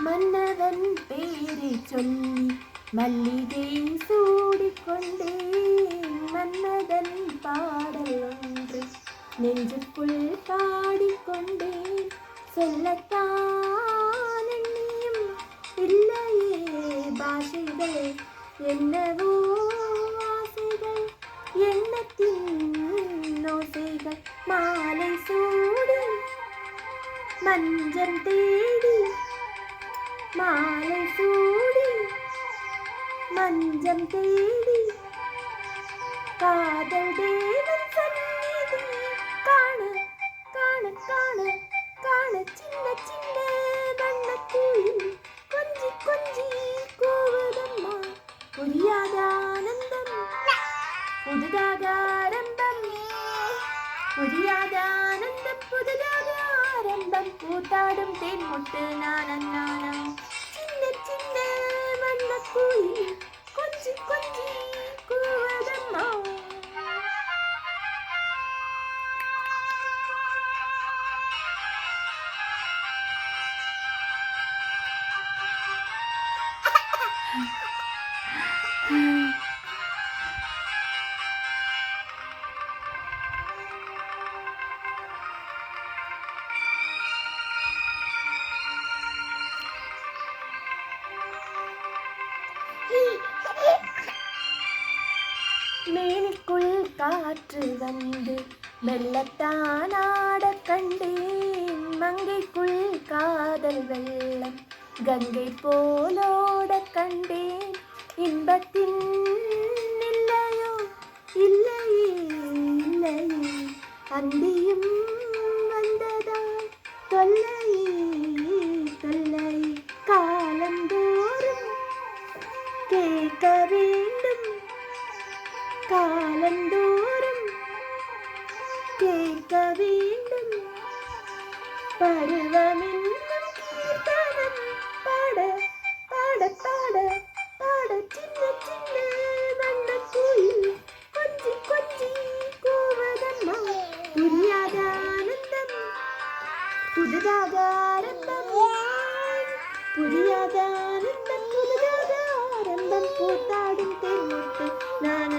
மன்னவன் பேரை சொல்லி மல்லிகை சூடிக்கொண்டேன். மன்னதன் பாடல் ஒன்று நெஞ்சுக்குள் பாடிக்கொண்டேன். சொல்லத்தான் எண்ணியும் இல்லையே பாஷைகள், என்னவோ ஆசைகள், எண்ணத்தின் ஓசைகள். மாலை சூடி மஞ்சள் தேடி, மாலை சூடி மஞ்சள் தேடி, காதல் தேவன் சந்நிதி காண காண காண காண. சின்ன சின்ன வண்ணக்குயில் கொஞ்சி கொஞ்சி கூவுதம்மா. புரியாத ஆனந்தம் புதிதாக ஆரம்பம், புரியாத ஆனந்தம் புதிதாக ஆரம்பம். கூத்தாடும் தேன் முட்டு நானம். சின்ன சின்ன வண்ணக்குயில் கொஞ்சி கொஞ்சி கூவுதம்மா. மேனிக்குள் காற்று வந்து மெல்லத்தான் ஆடக் கண்டேன். மங்கைக்குள் காதல் வெள்ளம் கங்கை போலோடக் கண்டேன். இன்பத்தின் இல்லையோ இல்லையே இல்லையே, அந்தியும் வந்ததால் தொல்லையே தொல்லையே. காலந்தோறும் கேட்க வேண்டும், காலந்தோறும் கேட்க வேண்டும். பருவமென்னும் கீர்த்தனம் பாட பாட பாட பாட. சின்ன சின்ன வண்ணக்குயில் கொஞ்சி கொஞ்சி கூவதம்மா. புரியாத ஆனந்தம் புதிதாக ஆரம்பம், புரியாத ஆனந்தம் புதிதாக ஆரம்பம். கூத்தாடும் தேன் முட்டு நான்